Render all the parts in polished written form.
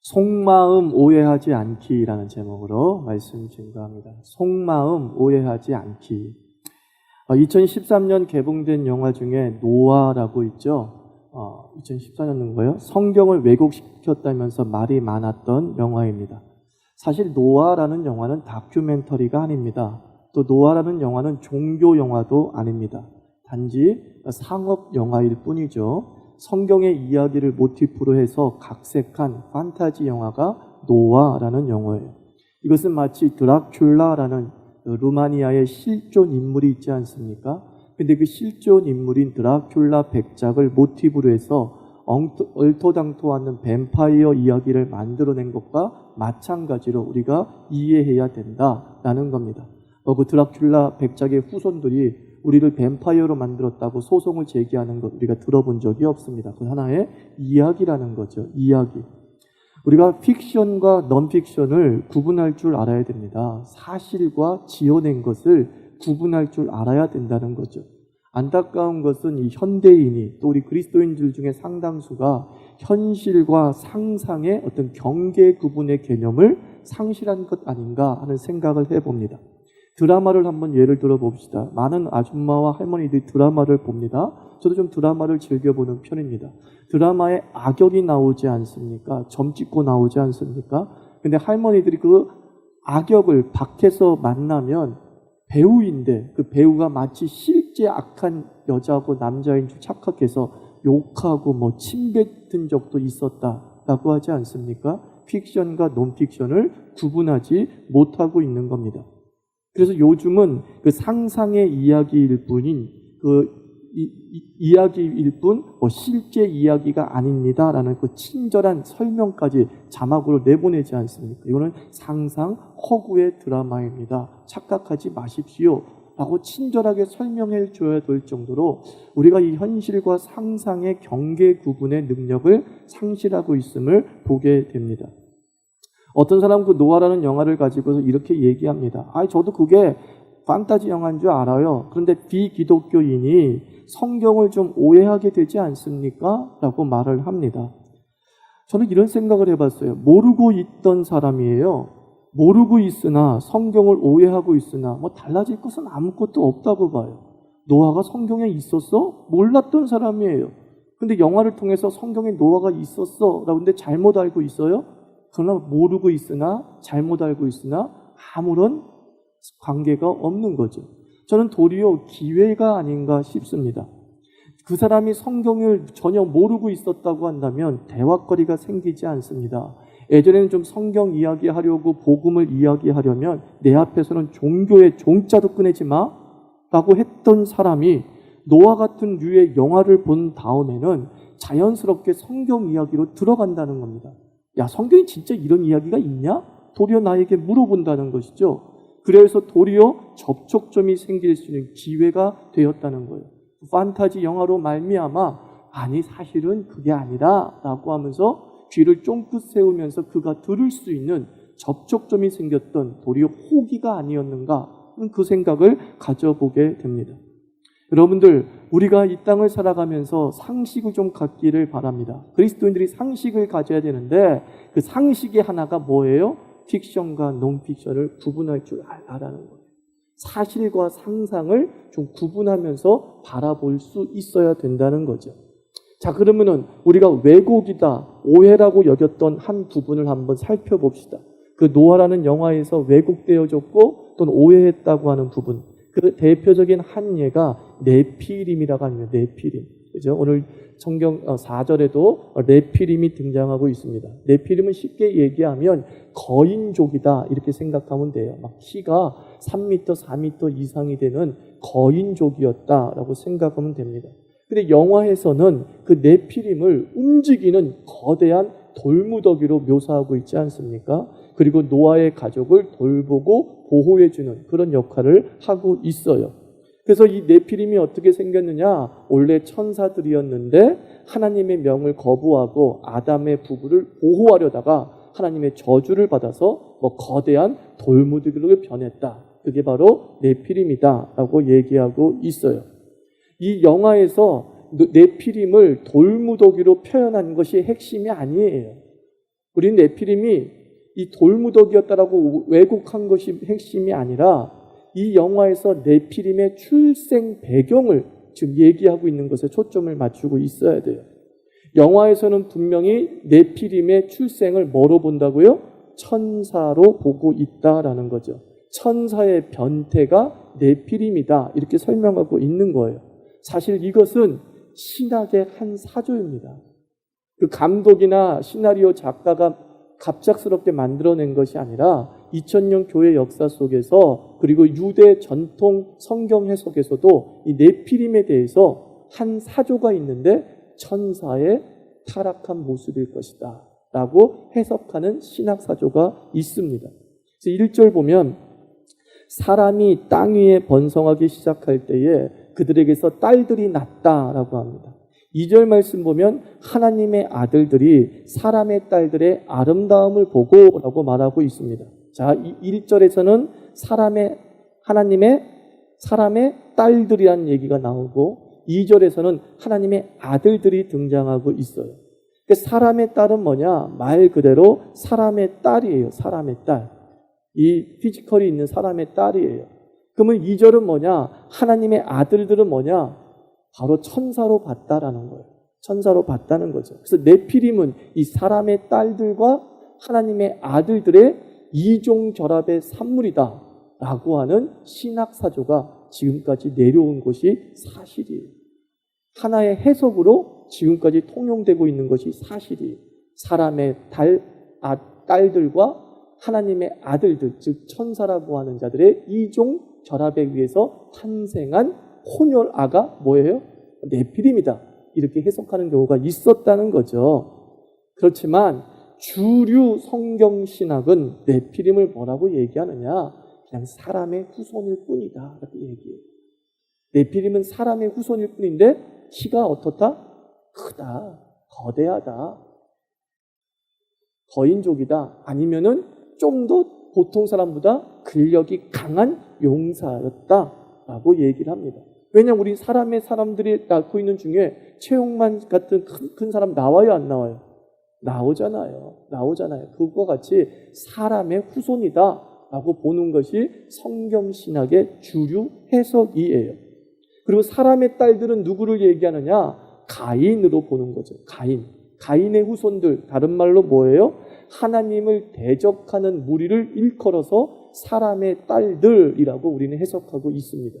속마음 오해하지 않기라는 제목으로 말씀 증거합니다. 속마음 오해하지 않기. 2013년 개봉된 영화 중에 노아라고 있죠. 2014년인가요? 성경을 왜곡시켰다면서 말이 많았던 영화입니다. 사실 노아라는 영화는 다큐멘터리가 아닙니다. 또 노아라는 영화는 종교 영화도 아닙니다. 단지 상업 영화일 뿐이죠. 성경의 이야기를 모티프로 해서 각색한 판타지 영화가 노아라는 영화예요. 이것은 마치 드라큘라라는 루마니아의 실존 인물이 있지 않습니까? 근데 그 실존 인물인 드라큘라 백작을 모티브로 해서 얼토당토하는 뱀파이어 이야기를 만들어낸 것과 마찬가지로 우리가 이해해야 된다라는 겁니다. 그 드라큘라 백작의 후손들이 우리를 뱀파이어로 만들었다고 소송을 제기하는 것 우리가 들어본 적이 없습니다. 그 하나의 이야기라는 거죠. 이야기. 우리가 픽션과 넌픽션을 구분할 줄 알아야 됩니다. 사실과 지어낸 것을 구분할 줄 알아야 된다는 거죠. 안타까운 것은 이 현대인이 또 우리 그리스도인들 중에 상당수가 현실과 상상의 어떤 경계 구분의 개념을 상실한 것 아닌가 하는 생각을 해봅니다. 드라마를 한번 예를 들어 봅시다. 많은 아줌마와 할머니들이 드라마를 봅니다. 저도 좀 드라마를 즐겨보는 편입니다. 드라마에 악역이 나오지 않습니까? 점 찍고 나오지 않습니까? 근데 할머니들이 그 악역을 밖에서 만나면 배우인데 그 배우가 마치 실제 악한 여자고 남자인 줄 착각해서 욕하고 침뱉은 적도 있었다라고 하지 않습니까? 픽션과 논픽션을 구분하지 못하고 있는 겁니다. 그래서 요즘은 그 상상의 이야기일 뿐인 이야기일 뿐 실제 이야기가 아닙니다라는 그 친절한 설명까지 자막으로 내보내지 않습니까? 이거는 상상 허구의 드라마입니다. 착각하지 마십시오 라고 친절하게 설명해 줘야 될 정도로 우리가 이 현실과 상상의 경계 구분의 능력을 상실하고 있음을 보게 됩니다. 어떤 사람은 그 노아라는 영화를 가지고서 이렇게 얘기합니다. 저도 그게 판타지 영화인 줄 알아요. 그런데 비기독교인이 성경을 좀 오해하게 되지 않습니까? 라고 말을 합니다. 저는 이런 생각을 해봤어요. 모르고 있던 사람이에요. 모르고 있으나 성경을 오해하고 있으나 달라질 것은 아무것도 없다고 봐요. 노아가 성경에 있었어? 몰랐던 사람이에요. 근데 영화를 통해서 성경에 노아가 있었어 라고 근데 잘못 알고 있어요? 그러나 모르고 있으나 잘못 알고 있으나 아무런 관계가 없는 거죠. 저는 도리어 기회가 아닌가 싶습니다. 그 사람이 성경을 전혀 모르고 있었다고 한다면 대화거리가 생기지 않습니다. 예전에는 좀 성경 이야기하려고 복음을 이야기하려면 내 앞에서는 종교의 종자도 꺼내지 마 라고 했던 사람이 노아 같은 류의 영화를 본 다음에는 자연스럽게 성경 이야기로 들어간다는 겁니다. 야, 성경에 진짜 이런 이야기가 있냐? 도리어 나에게 물어본다는 것이죠. 그래서 도리어 접촉점이 생길 수 있는 기회가 되었다는 거예요. 판타지 영화로 말미암아 아니 사실은 그게 아니라 라고 하면서 귀를 쫑긋 세우면서 그가 들을 수 있는 접촉점이 생겼던 도리어 호기가 아니었는가 하는 그 생각을 가져보게 됩니다. 여러분들, 우리가 이 땅을 살아가면서 상식을 좀 갖기를 바랍니다. 그리스도인들이 상식을 가져야 되는데 그 상식의 하나가 뭐예요? 픽션과 논픽션을 구분할 줄 알라는 거예요. 사실과 상상을 좀 구분하면서 바라볼 수 있어야 된다는 거죠. 자, 그러면은 우리가 왜곡이다, 오해라고 여겼던 한 부분을 한번 살펴봅시다. 그 노아라는 영화에서 왜곡되어졌고 또는 오해했다고 하는 부분. 그 대표적인 한 예가 네피림이라고 합니다. 네피림. 그죠? 오늘 성경 4절에도 네피림이 등장하고 있습니다. 네피림은 쉽게 얘기하면 거인족이다 이렇게 생각하면 돼요. 막 키가 3m, 4m 이상이 되는 거인족이었다라고 생각하면 됩니다. 근데 영화에서는 그 네피림을 움직이는 거대한 돌무더기로 묘사하고 있지 않습니까? 그리고 노아의 가족을 돌보고 보호해주는 그런 역할을 하고 있어요. 그래서 이 네피림이 어떻게 생겼느냐? 원래 천사들이었는데 하나님의 명을 거부하고 아담의 부부를 보호하려다가 하나님의 저주를 받아서 거대한 돌무더기로 변했다. 그게 바로 네피림이다라고 얘기하고 있어요. 이 영화에서 네피림을 돌무더기로 표현한 것이 핵심이 아니에요. 우리는 네피림이 이 돌무더기였다라고 왜곡한 것이 핵심이 아니라 이 영화에서 네피림의 출생 배경을 지금 얘기하고 있는 것에 초점을 맞추고 있어야 돼요. 영화에서는 분명히 네피림의 출생을 뭐로 본다고요? 천사로 보고 있다라는 거죠. 천사의 변태가 네피림이다 이렇게 설명하고 있는 거예요. 사실 이것은 신학의 한 사조입니다. 그 감독이나 시나리오 작가가 갑작스럽게 만들어낸 것이 아니라 2000년 교회 역사 속에서 그리고 유대 전통 성경 해석에서도 이 네피림에 대해서 한 사조가 있는데 천사의 타락한 모습일 것이다 라고 해석하는 신학 사조가 있습니다. 그래서 1절 보면 사람이 땅 위에 번성하기 시작할 때에 그들에게서 딸들이 났다라고 합니다. 2절 말씀 보면 하나님의 아들들이 사람의 딸들의 아름다움을 보고 라고 말하고 있습니다. 자, 1절에서는 사람의 딸들이라는 얘기가 나오고 2절에서는 하나님의 아들들이 등장하고 있어요. 사람의 딸은 뭐냐? 말 그대로 사람의 딸이에요. 사람의 딸. 이 피지컬이 있는 사람의 딸이에요. 그러면 2절은 뭐냐? 하나님의 아들들은 뭐냐? 바로 천사로 봤다라는 거예요. 천사로 봤다는 거죠. 그래서 네피림은 이 사람의 딸들과 하나님의 아들들의 이종 결합의 산물이다 라고 하는 신학 사조가 지금까지 내려온 것이 사실이에요. 하나의 해석으로 지금까지 통용되고 있는 것이 사실이에요. 사람의 딸들과 하나님의 아들들, 즉 천사라고 하는 자들의 이종 결합에 의해서 탄생한 혼혈아가 뭐예요? 네피림이다. 이렇게 해석하는 경우가 있었다는 거죠. 그렇지만 주류 성경신학은 네피림을 뭐라고 얘기하느냐? 그냥 사람의 후손일 뿐이다. 이렇게 얘기해요. 네피림은 사람의 후손일 뿐인데 키가 어떻다? 크다. 거대하다. 거인족이다. 아니면은 좀 더 보통 사람보다 근력이 강한 용사였다라고 얘기를 합니다. 왜냐하면 우리 사람들이 낳고 있는 중에 최용만 같은 큰 사람 나와요, 안 나와요? 나오잖아요. 그것과 같이 사람의 후손이다라고 보는 것이 성경신학의 주류 해석이에요. 그리고 사람의 딸들은 누구를 얘기하느냐? 가인으로 보는 거죠. 가인의 후손들, 다른 말로 뭐예요? 하나님을 대적하는 무리를 일컬어서 사람의 딸들이라고 우리는 해석하고 있습니다.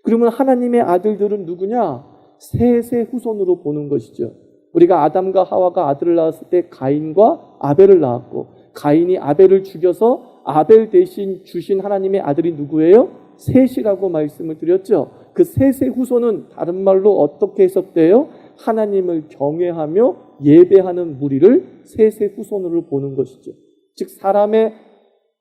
그러면 하나님의 아들들은 누구냐? 셋의 후손으로 보는 것이죠. 우리가 아담과 하와가 아들을 낳았을 때 가인과 아벨을 낳았고, 가인이 아벨을 죽여서 아벨 대신 주신 하나님의 아들이 누구예요? 셋이라고 말씀을 드렸죠. 그 셋의 후손은 다른 말로 어떻게 해석돼요? 하나님을 경외하며 예배하는 무리를 셋의 후손으로 보는 것이죠. 즉 사람의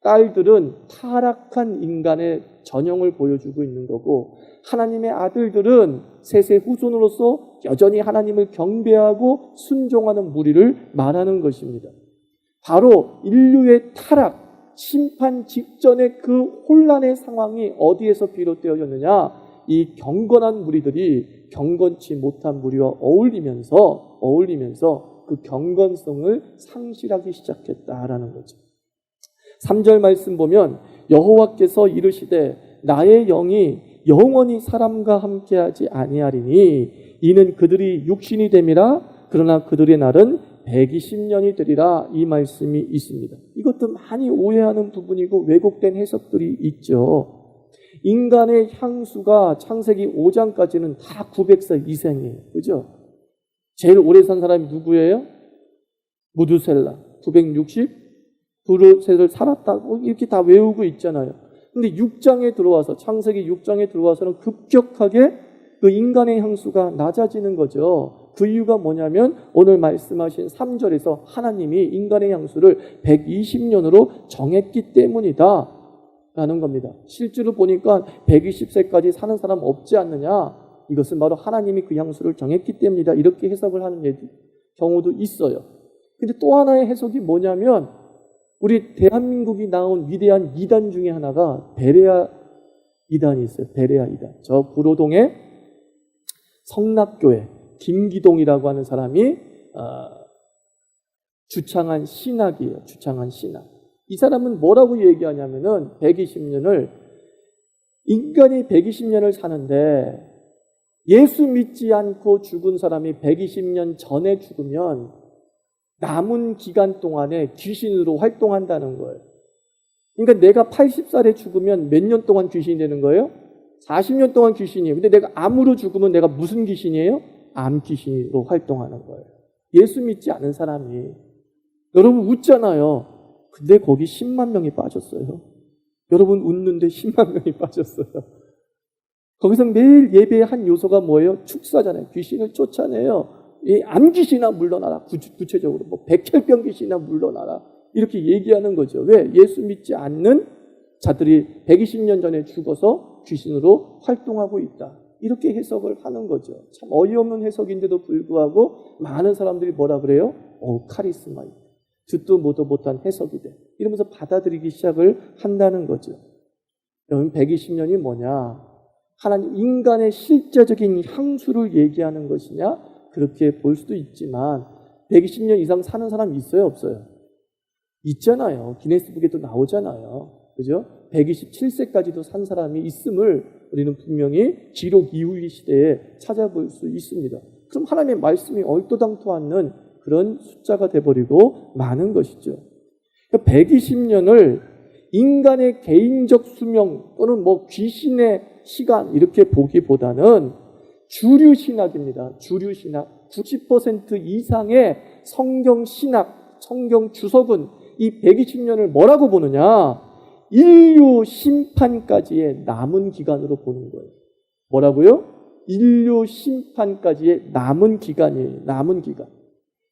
딸들은 타락한 인간의 전형을 보여주고 있는 거고, 하나님의 아들들은 셋의 후손으로서 여전히 하나님을 경배하고 순종하는 무리를 말하는 것입니다. 바로 인류의 타락, 심판 직전의 그 혼란의 상황이 어디에서 비롯되어졌느냐? 이 경건한 무리들이 경건치 못한 무리와 어울리면서 그 경건성을 상실하기 시작했다라는 거죠. 3절 말씀 보면 여호와께서 이르시되 나의 영이 영원히 사람과 함께하지 아니하리니 이는 그들이 육신이 됨이라. 그러나 그들의 날은 120년이 되리라. 이 말씀이 있습니다. 이것도 많이 오해하는 부분이고 왜곡된 해석들이 있죠. 인간의 향수가 창세기 5장까지는 다 900살 이상이에요. 그죠? 제일 오래 산 사람이 누구예요? 무두셀라. 960? 두루셋을 살았다고 이렇게 다 외우고 있잖아요. 근데 6장에 들어와서, 창세기 6장에 들어와서는 급격하게 그 인간의 향수가 낮아지는 거죠. 그 이유가 뭐냐면 오늘 말씀하신 3절에서 하나님이 인간의 향수를 120년으로 정했기 때문이다 라는 겁니다. 실제로 보니까 120세까지 사는 사람 없지 않느냐? 이것은 바로 하나님이 그 향수를 정했기 때문이다. 이렇게 해석을 하는 경우도 있어요. 근데 또 하나의 해석이 뭐냐면 우리 대한민국이 나온 위대한 이단 중에 하나가 베레아 이단이 있어요. 베레아 이단. 저 구로동에 성락교회 김기동이라고 하는 사람이 주창한 신학이에요. 주창한 신학. 이 사람은 뭐라고 얘기하냐면은 120년을 인간이 120년을 사는데 예수 믿지 않고 죽은 사람이 120년 전에 죽으면 남은 기간 동안에 귀신으로 활동한다는 거예요. 그러니까 내가 80살에 죽으면 몇 년 동안 귀신이 되는 거예요? 40년 동안 귀신이에요. 근데 내가 암으로 죽으면 내가 무슨 귀신이에요? 암 귀신으로 활동하는 거예요. 예수 믿지 않은 사람이. 여러분 웃잖아요. 근데 거기 10만 명이 빠졌어요. 여러분 웃는데 10만 명이 빠졌어요. 거기서 매일 예배의 한 요소가 뭐예요? 축사잖아요. 귀신을 쫓아내요. 이 암귀신아 물러나라. 구체적으로 뭐 백혈병 귀신아 물러나라. 이렇게 얘기하는 거죠. 왜? 예수 믿지 않는 자들이 120년 전에 죽어서 귀신으로 활동하고 있다. 이렇게 해석을 하는 거죠. 참 어이없는 해석인데도 불구하고 많은 사람들이 뭐라 그래요? 카리스마 있다. 듣도 보도 못한 해석이 돼. 이러면서 받아들이기 시작을 한다는 거죠. 여러분 120년이 뭐냐? 하나님 인간의 실제적인 향수를 얘기하는 것이냐? 그렇게 볼 수도 있지만 120년 이상 사는 사람 있어요? 없어요? 있잖아요. 기네스북에도 나오잖아요. 그죠? 127세까지도 산 사람이 있음을 우리는 분명히 기록 이후의 시대에 찾아볼 수 있습니다. 그럼 하나님의 말씀이 얼토당토 않는 그런 숫자가 돼버리고 많은 것이죠. 120년을 인간의 개인적 수명 또는 뭐 귀신의 시간 이렇게 보기보다는 주류신학입니다. 주류신학. 90% 이상의 성경신학, 성경 주석은 이 120년을 뭐라고 보느냐? 인류 심판까지의 남은 기간으로 보는 거예요. 뭐라고요? 인류 심판까지의 남은 기간이에요. 남은 기간.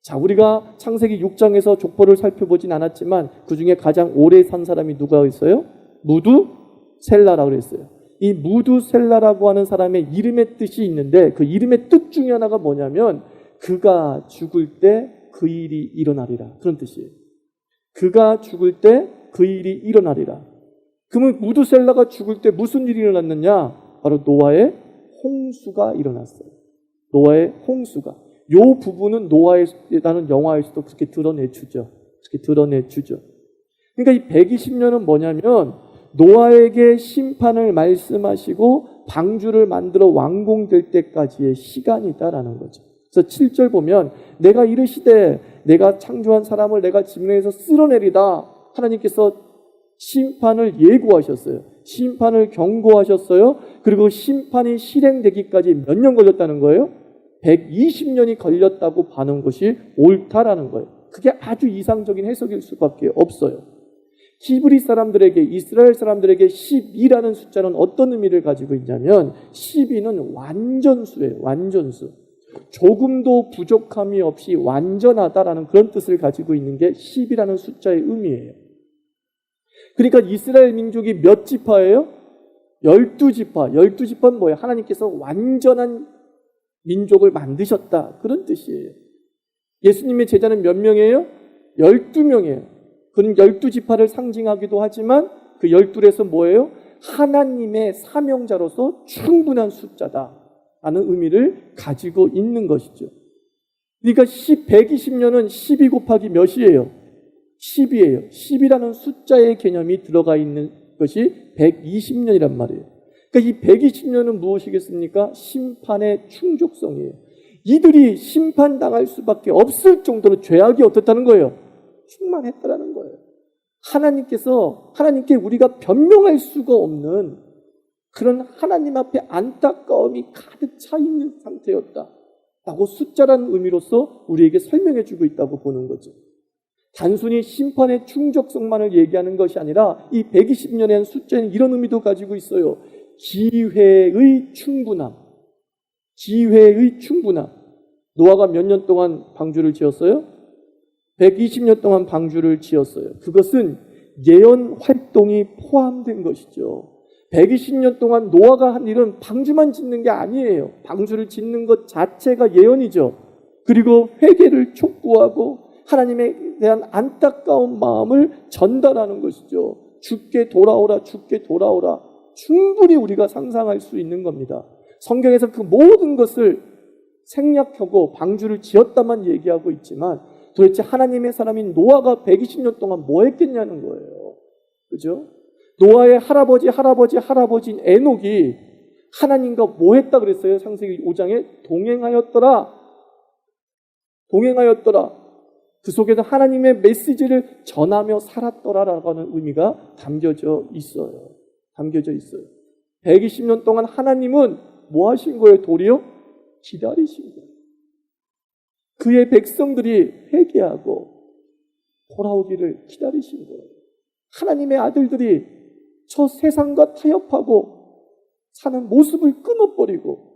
자, 우리가 창세기 6장에서 족보를 살펴보진 않았지만 그 중에 가장 오래 산 사람이 누가 있어요? 무두셀라라고 그랬어요. 이 무두셀라라고 하는 사람의 이름의 뜻이 있는데 그 이름의 뜻 중에 하나가 뭐냐면 그가 죽을 때 그 일이 일어나리라. 그런 뜻이에요. 그가 죽을 때 그 일이 일어나리라. 그러면 무두셀라가 죽을 때 무슨 일이 일어났느냐? 바로 노아의 홍수가 일어났어요. 노아의 홍수가. 요 부분은 노아라는 영화에서도 그렇게 드러내주죠. 그렇게 드러내주죠. 그러니까 이 120년은 뭐냐면 노아에게 심판을 말씀하시고 방주를 만들어 완공될 때까지의 시간이다라는 거죠. 그래서 7절 보면 내가 이르시되 내가 창조한 사람을 내가 지면에서 쓸어내리다. 하나님께서 심판을 예고하셨어요. 심판을 경고하셨어요. 그리고 심판이 실행되기까지 몇 년 걸렸다는 거예요? 120년이 걸렸다고 봐는 것이 옳다라는 거예요. 그게 아주 이상적인 해석일 수밖에 없어요. 히브리 사람들에게, 이스라엘 사람들에게 12라는 숫자는 어떤 의미를 가지고 있냐면 12는 완전수예요. 완전수. 조금도 부족함이 없이 완전하다라는 그런 뜻을 가지고 있는 게 10이라는 숫자의 의미예요. 그러니까 이스라엘 민족이 몇 지파예요? 12지파. 12지파는 뭐예요? 하나님께서 완전한 민족을 만드셨다. 그런 뜻이에요. 예수님의 제자는 몇 명이에요? 12명이에요. 그는 12지파를 상징하기도 하지만 그 12에서 뭐예요? 하나님의 사명자로서 충분한 숫자다. 라는 의미를 가지고 있는 것이죠. 그러니까 120년은 12 곱하기 몇이에요? 10이에요. 10이라는 숫자의 개념이 들어가 있는 것이 120년이란 말이에요. 그러니까 이 120년은 무엇이겠습니까? 심판의 충족성이에요. 이들이 심판당할 수밖에 없을 정도로 죄악이 어떻다는 거예요? 충만했다라는 거예요. 하나님께 우리가 변명할 수가 없는 그런 하나님 앞에 안타까움이 가득 차 있는 상태였다. 라고 숫자라는 의미로서 우리에게 설명해 주고 있다고 보는 거죠. 단순히 심판의 충족성만을 얘기하는 것이 아니라 이 120년의 숫자는 이런 의미도 가지고 있어요. 기회의 충분함. 기회의 충분함. 노아가 몇 년 동안 방주를 지었어요? 120년 동안 방주를 지었어요. 그것은 예언 활동이 포함된 것이죠. 120년 동안 노아가 한 일은 방주만 짓는 게 아니에요. 방주를 짓는 것 자체가 예언이죠. 그리고 회개를 촉구하고 하나님에 대한 안타까운 마음을 전달하는 것이죠. 죽게 돌아오라, 죽게 돌아오라. 충분히 우리가 상상할 수 있는 겁니다. 성경에서 그 모든 것을 생략하고 방주를 지었다만 얘기하고 있지만 도대체 하나님의 사람인 노아가 120년 동안 뭐 했겠냐는 거예요. 그죠? 노아의 할아버지인 에녹이 하나님과 뭐 했다 그랬어요? 창세기 5장에 동행하였더라. 그 속에서 하나님의 메시지를 전하며 살았더라라고 하는 의미가 담겨져 있어요. 120년 동안 하나님은 뭐 하신 거예요? 도리어 기다리신 거예요. 그의 백성들이 회개하고 돌아오기를 기다리신 거예요. 하나님의 아들들이 저 세상과 타협하고 사는 모습을 끊어버리고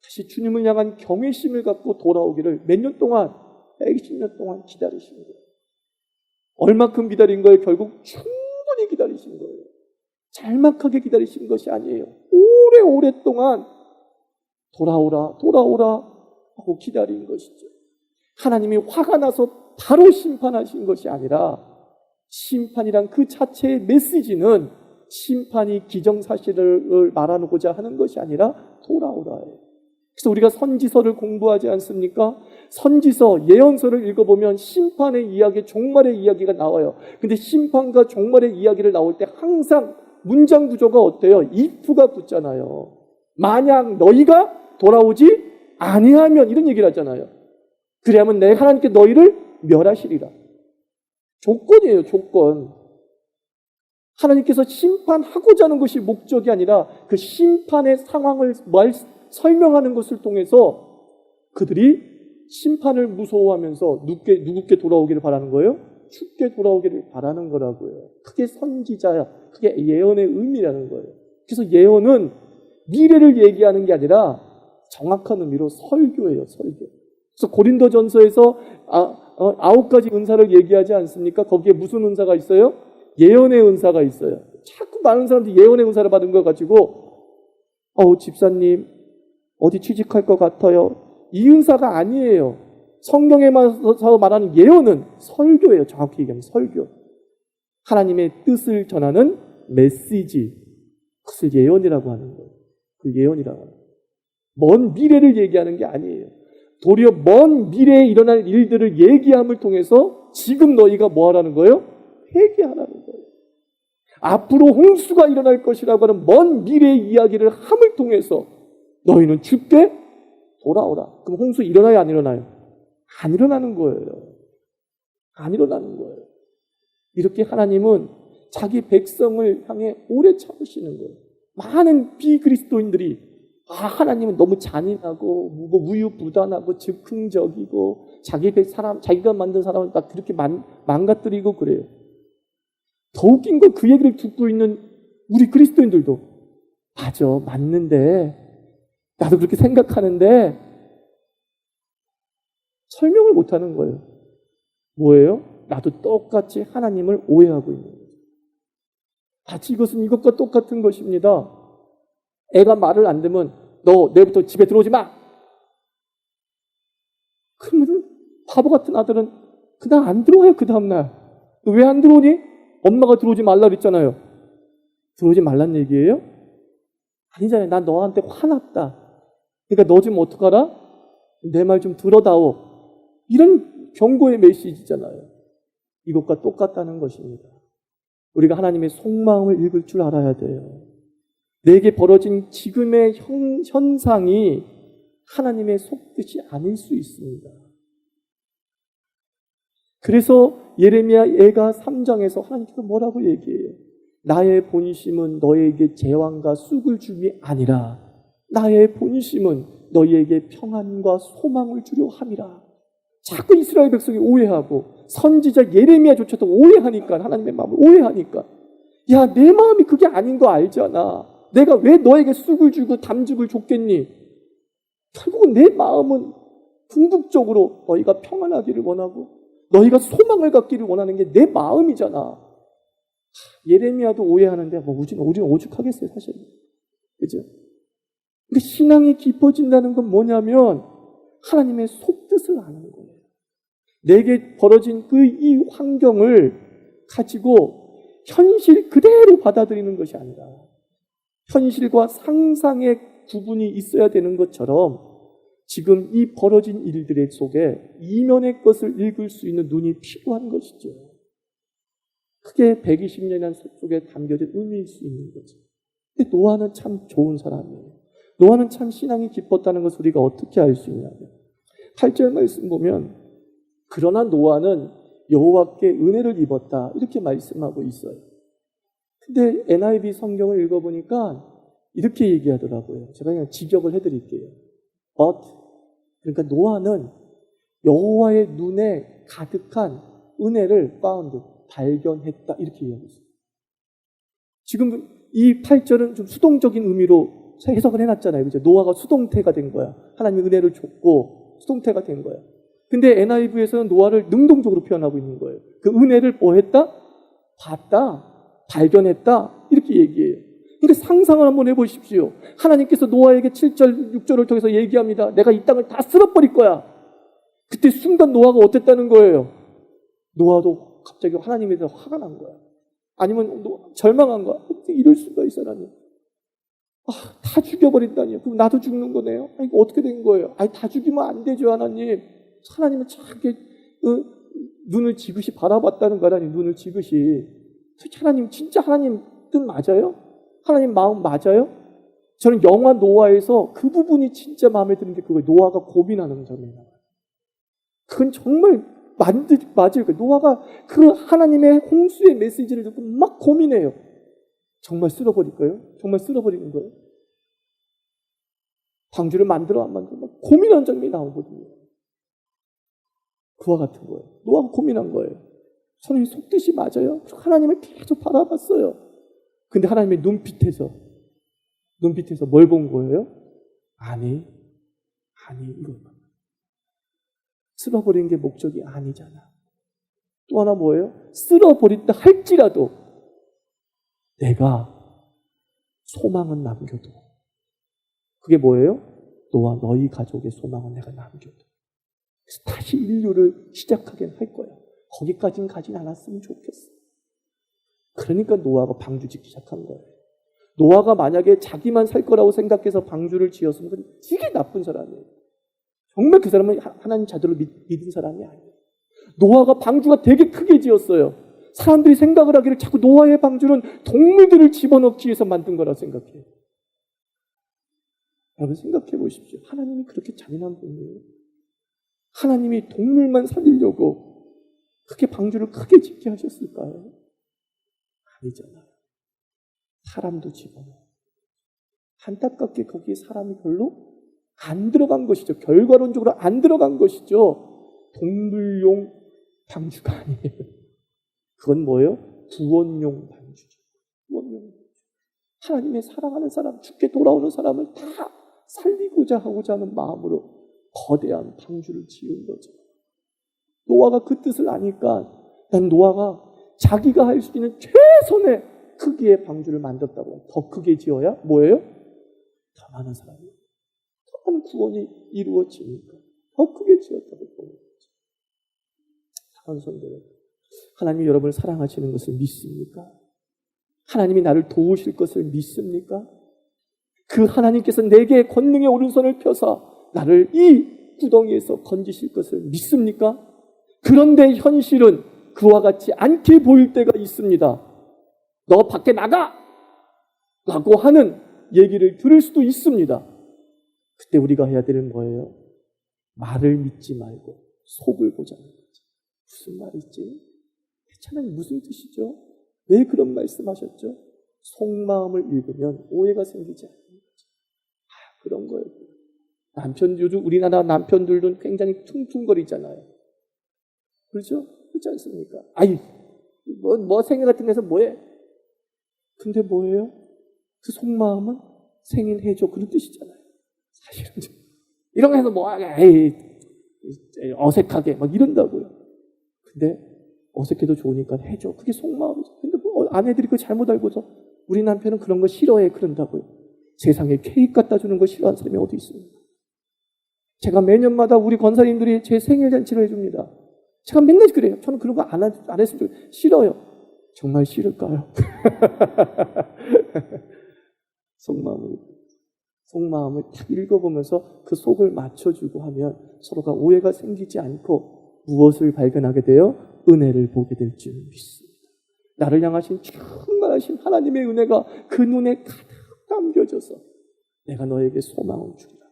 다시 주님을 향한 경외심을 갖고 돌아오기를 몇 년 동안, 120년 동안 기다리신 거예요. 얼마큼 기다린 거예요? 결국 충분히 기다리신 거예요. 짤막하게 기다리신 것이 아니에요. 오랫동안 돌아오라 하고 기다린 것이죠. 하나님이 화가 나서 바로 심판하신 것이 아니라 심판이란 그 자체의 메시지는 심판이 기정사실을 말하고자 하는 것이 아니라 돌아오라예요. 그래서 우리가 선지서를 공부하지 않습니까? 선지서, 예언서를 읽어보면 심판의 이야기, 종말의 이야기가 나와요. 근데 심판과 종말의 이야기를 나올 때 항상 문장 구조가 어때요? if가 붙잖아요. 만약 너희가 돌아오지 아니하면, 이런 얘기를 하잖아요. 그래야면 내가 하나님께 너희를 멸하시리라. 조건이에요, 조건. 하나님께서 심판하고자 하는 것이 목적이 아니라 그 심판의 상황을 설명하는 것을 통해서 그들이 심판을 무서워하면서 누구께 돌아오기를 바라는 거예요? 주께 돌아오기를 바라는 거라고요. 그게 선지자야. 그게 예언의 의미라는 거예요. 그래서 예언은 미래를 얘기하는 게 아니라 정확한 의미로 설교예요, 설교. 그래서 고린도전서에서 9가지 은사를 얘기하지 않습니까? 거기에 무슨 은사가 있어요? 예언의 은사가 있어요. 자꾸 많은 사람들이 예언의 은사를 받은 거 가지고 집사님 어디 취직할 것 같아요. 이 은사가 아니에요. 성경에서 말하는 예언은 설교예요. 정확히 얘기하면 설교. 하나님의 뜻을 전하는 메시지. 그것을 예언이라고 하는 거예요. 그 예언이라고 하는 거예요. 먼 미래를 얘기하는 게 아니에요. 도리어 먼 미래에 일어날 일들을 얘기함을 통해서 지금 너희가 뭐 하라는 거예요? 회개하라는 거예요. 앞으로 홍수가 일어날 것이라고 하는 먼 미래의 이야기를 함을 통해서 너희는 주께 돌아오라. 그럼 홍수 일어나요, 안 일어나요? 안 일어나는 거예요. 안 일어나는 거예요. 이렇게 하나님은 자기 백성을 향해 오래 참으시는 거예요. 많은 비그리스도인들이 하나님은 너무 잔인하고 우유부단하고 즉흥적이고 자기가 만든 사람을 막 그렇게 망가뜨리고 그래요. 더 웃긴 건 그 얘기를 듣고 있는 우리 그리스도인들도 맞아, 맞는데 나도 그렇게 생각하는데 설명을 못하는 거예요. 뭐예요? 나도 똑같이 하나님을 오해하고 있는 거예요. 마치 이것은 이것과 똑같은 것입니다. 애가 말을 안 듣면 너 내일부터 집에 들어오지 마. 그러면 바보 같은 아들은 그날 안 들어와요. 그 다음날. 너 왜 안 들어오니? 엄마가 들어오지 말라 그랬잖아요. 들어오지 말란 얘기예요? 아니잖아요. 난 너한테 화났다. 그러니까 너 좀 어떡하라? 내 말 좀 들어다오. 이런 경고의 메시지잖아요. 이것과 똑같다는 것입니다. 우리가 하나님의 속마음을 읽을 줄 알아야 돼요. 내게 벌어진 지금의 현상이 하나님의 속뜻이 아닐 수 있습니다. 그래서 예레미야 예가 3장에서 하나님께서 뭐라고 얘기해요? 나의 본심은 너에게 재앙과 쑥을 줌이 아니라 나의 본심은 너희에게 평안과 소망을 주려 함이라. 자꾸 이스라엘 백성이 오해하고 선지자 예레미야조차도 오해하니까, 하나님의 마음을 오해하니까, 야, 내 마음이 그게 아닌 거 알잖아. 내가 왜 너에게 쑥을 주고 담즙을 줬겠니? 결국은 내 마음은 궁극적으로 너희가 평안하기를 원하고 너희가 소망을 갖기를 원하는 게 내 마음이잖아. 예레미야도 오해하는데 우리는 오죽하겠어요, 사실. 그죠? 근데 신앙이 깊어진다는 건 뭐냐면 하나님의 속뜻을 아는 거예요. 내게 벌어진 이 환경을 가지고 현실 그대로 받아들이는 것이 아니라 현실과 상상의 구분이 있어야 되는 것처럼 지금 이 벌어진 일들의 속에 이면의 것을 읽을 수 있는 눈이 필요한 것이죠. 그게 120년이라는 속에 담겨진 의미일 수 있는 거죠. 근데 노아는 참 좋은 사람이에요. 노아는 참 신앙이 깊었다는 것을 우리가 어떻게 알 수 있냐면 8절 말씀 보면 그러나 노아는 여호와께 은혜를 입었다 이렇게 말씀하고 있어요. 근데 NIV 성경을 읽어보니까 이렇게 얘기하더라고요. 제가 그냥 직역을 해드릴게요. But 그러니까 노아는 여호와의 눈에 가득한 은혜를 발견했다 이렇게 이야기했어요. 지금 이 8절은 좀 수동적인 의미로 해석을 해놨잖아요. 그죠? 노아가 수동태가 된 거야. 하나님이 은혜를 줬고 수동태가 된 거야. 근데 NIV에서는 노아를 능동적으로 표현하고 있는 거예요. 그 은혜를 뭐 했다? 봤다. 발견했다. 이렇게 얘기해요. 그러니까 상상을 한번 해보십시오. 하나님께서 노아에게 7절, 6절을 통해서 얘기합니다. 내가 이 땅을 다 쓸어버릴 거야. 그때 순간 노아가 어땠다는 거예요? 노아도 갑자기 하나님에 대해서 화가 난 거야. 아니면 절망한 거야. 어떻게 이럴 수가 있어, 하나님. 다 죽여버린다니요. 그럼 나도 죽는 거네요. 아니, 이거 어떻게 된 거예요? 아니, 다 죽이면 안 되죠, 하나님. 하나님은 저렇게 눈을 지그시 바라봤다는 거 하나님, 눈을 지그시. 하나님, 진짜 하나님 뜻 맞아요? 하나님 마음 맞아요? 저는 영화 노아에서 그 부분이 진짜 마음에 드는 게 그거예요. 노아가 고민하는 점이에요. 그건 정말 맞을 거예요. 노아가 그 하나님의 홍수의 메시지를 듣고 막 고민해요. 정말 쓸어버릴 거예요? 정말 쓸어버리는 거예요? 방주를 만들어 안 만들어? 막 고민하는 장면이 나오거든요. 그와 같은 거예요. 노아가 고민한 거예요. 선생님 속뜻이 맞아요? 하나님을 계속 바라봤어요. 근데 하나님의 눈빛에서 뭘 본 거예요? 아니 이거 쓸어버리는 게 목적이 아니잖아. 또 하나 뭐예요? 쓸어버린다 할지라도 내가 소망은 남겨도. 그게 뭐예요? 너와 너희 가족의 소망은 내가 남겨도. 그래서 다시 인류를 시작하게 할 거야. 거기까지는 가진 않았으면 좋겠어. 그러니까 노아가 방주 짓기 시작한 거예요. 노아가 만약에 자기만 살 거라고 생각해서 방주를 지었으면 그건 되게 나쁜 사람이에요. 정말 그 사람은 하나님 자도를 믿은 사람이 아니에요. 노아가 방주가 되게 크게 지었어요. 사람들이 생각을 하기를 자꾸 노아의 방주는 동물들을 집어넣기 위해서 만든 거라 생각해요. 여러분 생각해 보십시오. 하나님이 그렇게 잔인한 분이에요? 하나님이 동물만 살리려고 그렇게 방주를 크게 짓게 하셨을까요? 아니잖아요. 사람도 집어넣어. 안타깝게 거기에 사람이 별로 안 들어간 것이죠. 결과론적으로 안 들어간 것이죠. 동물용 방주가 아니에요. 그건 뭐예요? 구원용 방주죠. 구원용 방주. 하나님의 사랑하는 사람, 죽게 돌아오는 사람을 다 살리고자 하고자 하는 마음으로 거대한 방주를 지은 거죠. 노아가 그 뜻을 아니까 난 노아가 자기가 할 수 있는 최선의 크기의 방주를 만들었다고. 더 크게 지어야 뭐예요? 더 많은 사람이, 더 많은 구원이 이루어지니까 더 크게 지었다고 보는 거죠. 사랑하는 성도 여러분, 하나님이 여러분을 사랑하시는 것을 믿습니까? 하나님이 나를 도우실 것을 믿습니까? 그 하나님께서 내게 권능의 오른손을 펴서 나를 이 구덩이에서 건지실 것을 믿습니까? 그런데 현실은 그와 같지 않게 보일 때가 있습니다. 너 밖에 나가! 라고 하는 얘기를 들을 수도 있습니다. 그때 우리가 해야 되는 뭐예요? 말을 믿지 말고 속을 보자는 거죠. 무슨 말이지? 하나님 무슨 뜻이죠? 왜 그런 말씀하셨죠? 속마음을 읽으면 오해가 생기지 않는 거죠. 그런 거예요. 요즘 우리나라 남편들도 굉장히 퉁퉁거리잖아요. 그렇죠? 그렇지 않습니까? 뭐 생일 같은 데서 뭐해? 근데 뭐예요? 그 속마음은 생일해줘. 그런 뜻이잖아요. 사실은 이런 거 해서 어색하게 막 이런다고요. 근데 어색해도 좋으니까 해줘. 그게 속마음이죠. 근데 아내들이 그거 잘못 알고서 우리 남편은 그런 거 싫어해. 그런다고요. 세상에 케이크 갖다 주는 거 싫어하는 사람이 어디 있습니까? 제가 매년마다 우리 권사님들이 제 생일 잔치를 해줍니다. 제가 맨날 그래요. 저는 그런 거 안 했으면 싫어요. 정말 싫을까요? 속마음을 속마음을 딱 읽어보면서 그 속을 맞춰주고 하면 서로가 오해가 생기지 않고 무엇을 발견하게 되어 은혜를 보게 될 줄 믿습니다. 나를 향하신 충만하신 하나님의 은혜가 그 눈에 가득 담겨져서 내가 너에게 소망을 주리라,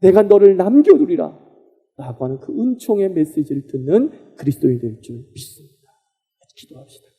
내가 너를 남겨두리라 라고 하는 그 은총의 메시지를 듣는 그리스도인이 될 줄 믿습니다. 기도합시다.